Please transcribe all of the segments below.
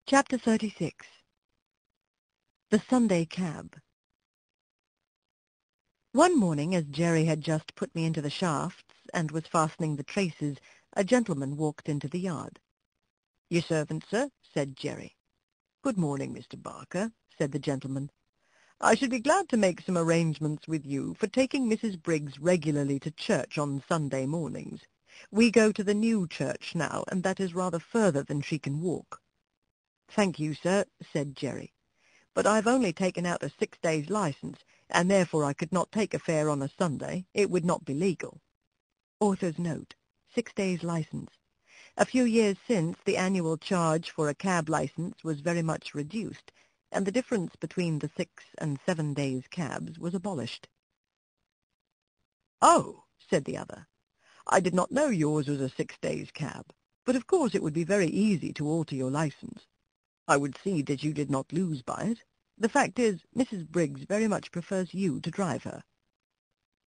Chapter 36. The Sunday Cab. One morning, as Jerry had just put me into the shafts and was fastening the traces, a gentleman walked into the yard. "Your servant, sir," said Jerry. "Good morning, Mr. Barker," said the gentleman. "I should be glad to make some arrangements with you for taking Mrs. Briggs regularly to church on Sunday mornings. We go to the new church now, and that is rather further than she can walk." "Thank you, sir," said Jerry, "but I've only taken out a 6 days' license, and therefore I could not take a fare on a Sunday. It would not be legal." Author's note: 6 days' license. A few years since, the annual charge for a cab license was very much reduced, and the difference between the 6 and 7 days' cabs was abolished. "Oh," said the other, "I did not know yours was a 6 days' cab, but of course it would be very easy to alter your license. I would see that you did not lose by it. The fact is, Mrs. Briggs very much prefers you to drive her."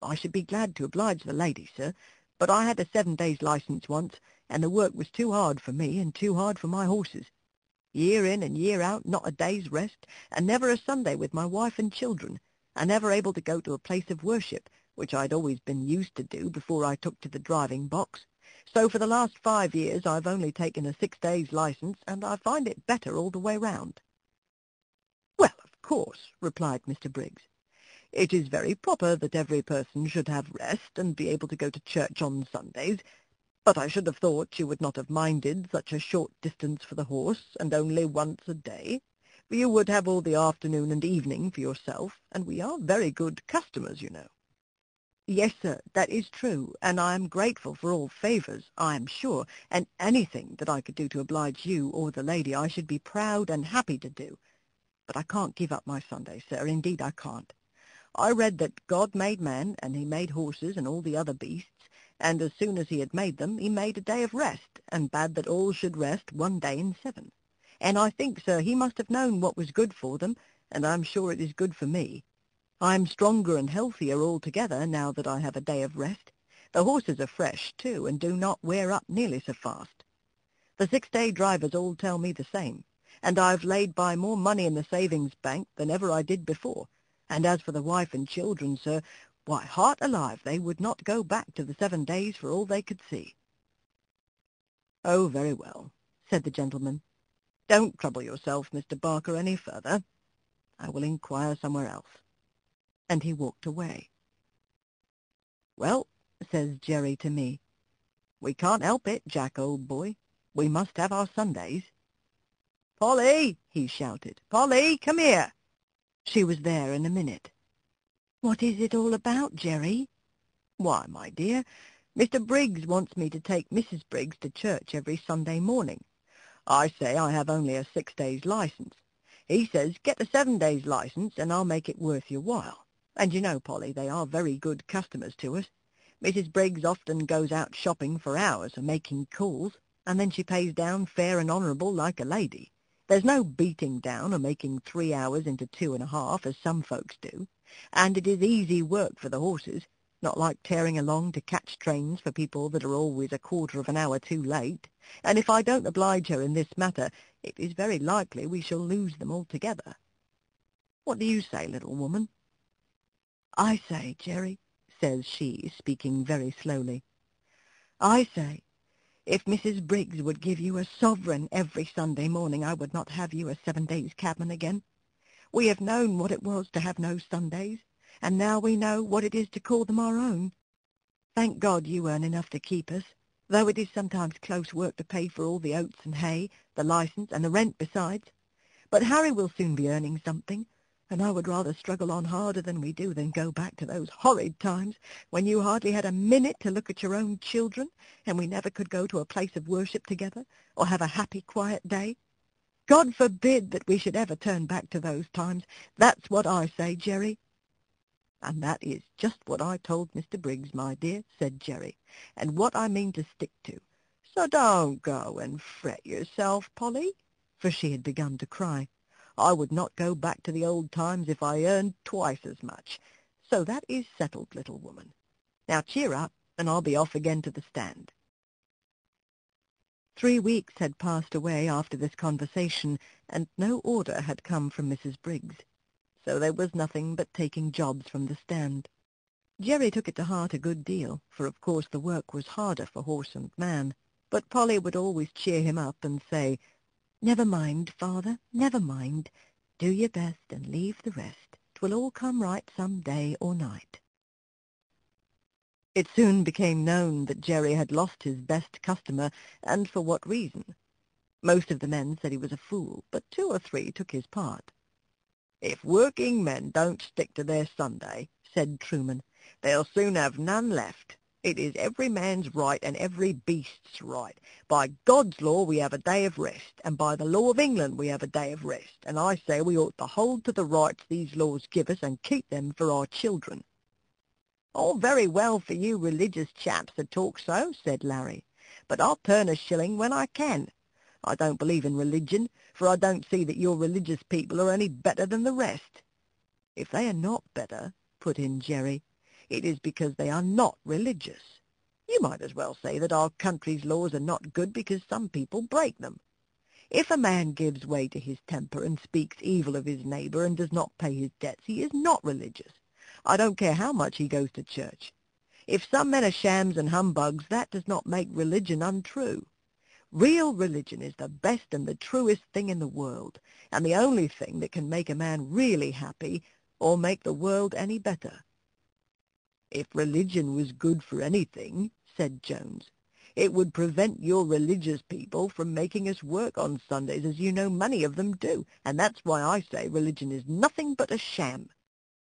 "I should be glad to oblige the lady, sir, but I had a 7 days' license once, and the work was too hard for me and too hard for my horses. Year in and year out, not a day's rest, and never a Sunday with my wife and children, and never able to go to a place of worship, which I'd always been used to do before I took to the driving box. So for the last 5 years I've only taken a 6 days' license, and I find it better all the way round." "Well, of course," replied Mr. Briggs, "it is very proper that every person should have rest and be able to go to church on Sundays, but I should have thought you would not have minded such a short distance for the horse, and only once a day. You would have all the afternoon and evening for yourself, and we are very good customers, you know." "Yes, sir, that is true, and I am grateful for all favours, I am sure, and anything that I could do to oblige you or the lady I should be proud and happy to do. But I can't give up my Sunday, sir, indeed I can't. I read that God made man, and he made horses and all the other beasts, and as soon as he had made them, he made a day of rest, and bade that all should rest 1 day in 7. And I think, sir, he must have known what was good for them, and I'm sure it is good for me. I'm stronger and healthier altogether now that I have a day of rest. The horses are fresh, too, and do not wear up nearly so fast. The 6-day drivers all tell me the same, and I've laid by more money in the savings bank than ever I did before. And as for the wife and children, sir, why, heart alive, they would not go back to the 7 days for all they could see." "Oh, very well," said the gentleman. "Don't trouble yourself, Mr. Barker, any further. I will inquire somewhere else." And he walked away. "Well," says Jerry to me, "we can't help it, Jack, old boy. We must have our Sundays." "Polly!" he shouted. "Polly, come here!" She was there in a minute. "What is it all about, Jerry?" "Why, my dear, Mr. Briggs wants me to take Mrs. Briggs to church every Sunday morning. I say I have only a 6 days' license. He says, get a 7 days' license, and I'll make it worth your while. And you know, Polly, they are very good customers to us. Mrs. Briggs often goes out shopping for hours or making calls, and then she pays down fair and honourable like a lady. There's no beating down or making 3 hours into 2.5, as some folks do. And it is easy work for the horses, not like tearing along to catch trains for people that are always a quarter of an hour too late. And if I don't oblige her in this matter, it is very likely we shall lose them altogether. What do you say, little woman?" "I say, Jerry," says she, speaking very slowly, "I say, if Mrs. Briggs would give you a sovereign every Sunday morning, I would not have you a 7 days cabman again. We have known what it was to have no Sundays, and now we know what it is to call them our own. Thank God you earn enough to keep us, though it is sometimes close work to pay for all the oats and hay, the license, and the rent besides. But Harry will soon be earning something, and I would rather struggle on harder than we do than go back to those horrid times when you hardly had a minute to look at your own children, and we never could go to a place of worship together, or have a happy, quiet day. God forbid that we should ever turn back to those times. That's what I say, Jerry." "And that is just what I told Mr. Briggs, my dear," said Jerry, "and what I mean to stick to. So don't go and fret yourself, Polly," for she had begun to cry. "I would not go back to the old times if I earned twice as much. So that is settled, little woman. Now cheer up, and I'll be off again to the stand." 3 weeks had passed away after this conversation, and no order had come from Mrs. Briggs, so there was nothing but taking jobs from the stand. Jerry took it to heart a good deal, for of course the work was harder for horse and man, but Polly would always cheer him up and say, "Never mind, father, never mind. Do your best and leave the rest. 'Twill all come right some day or night." It soon became known that Jerry had lost his best customer, and for what reason. Most of the men said he was a fool, but 2 or 3 took his part. "If working men don't stick to their Sunday," said Truman, "they'll soon have none left. It is every man's right and every beast's right. By God's law we have a day of rest, and by the law of England we have a day of rest, and I say we ought to hold to the rights these laws give us and keep them for our children." "All very well for you religious chaps to talk so," said Larry, "but I'll turn a shilling when I can. I don't believe in religion, for I don't see that your religious people are any better than the rest." "If they are not better," put in Jerry, "it is because they are not religious. You might as well say that our country's laws are not good because some people break them. If a man gives way to his temper and speaks evil of his neighbor and does not pay his debts, he is not religious. I don't care how much he goes to church. If some men are shams and humbugs, that does not make religion untrue. Real religion is the best and the truest thing in the world, and the only thing that can make a man really happy or make the world any better." "If religion was good for anything," said Jones, "it would prevent your religious people from making us work on Sundays, as you know many of them do, and that's why I say religion is nothing but a sham.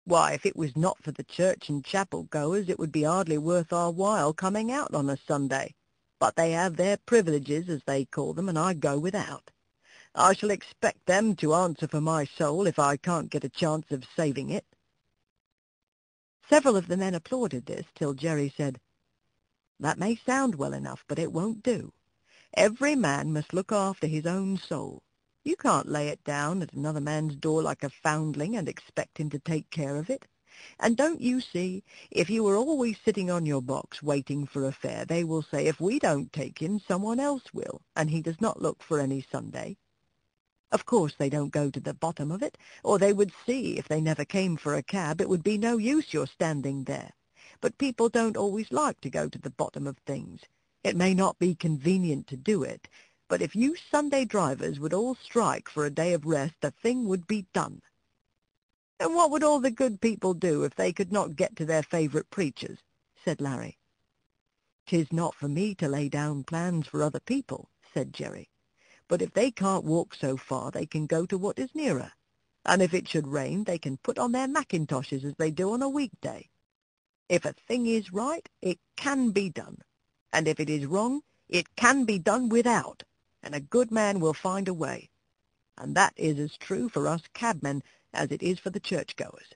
Why, if it was not for the church and chapel goers, it would be hardly worth our while coming out on a Sunday. But they have their privileges, as they call them, and I go without. I shall expect them to answer for my soul if I can't get a chance of saving it." Several of the men applauded this, till Jerry said, "That may sound well enough, but it won't do. Every man must look after his own soul. You can't lay it down at another man's door like a foundling and expect him to take care of it. And don't you see, if you are always sitting on your box waiting for a fare, they will say if we don't take him, someone else will, and he does not look for any Sunday. Of course they don't go to the bottom of it, or they would see if they never came for a cab it would be no use your standing there. But people don't always like to go to the bottom of things. It may not be convenient to do it, but if you Sunday drivers would all strike for a day of rest, the thing would be done." "And what would all the good people do if they could not get to their favorite preachers?" said Larry. "'Tis not for me to lay down plans for other people," said Jerry. "But if they can't walk so far, they can go to what is nearer. And if it should rain, they can put on their mackintoshes as they do on a weekday. If a thing is right, it can be done. And if it is wrong, it can be done without, and a good man will find a way. And that is as true for us cabmen as it is for the churchgoers."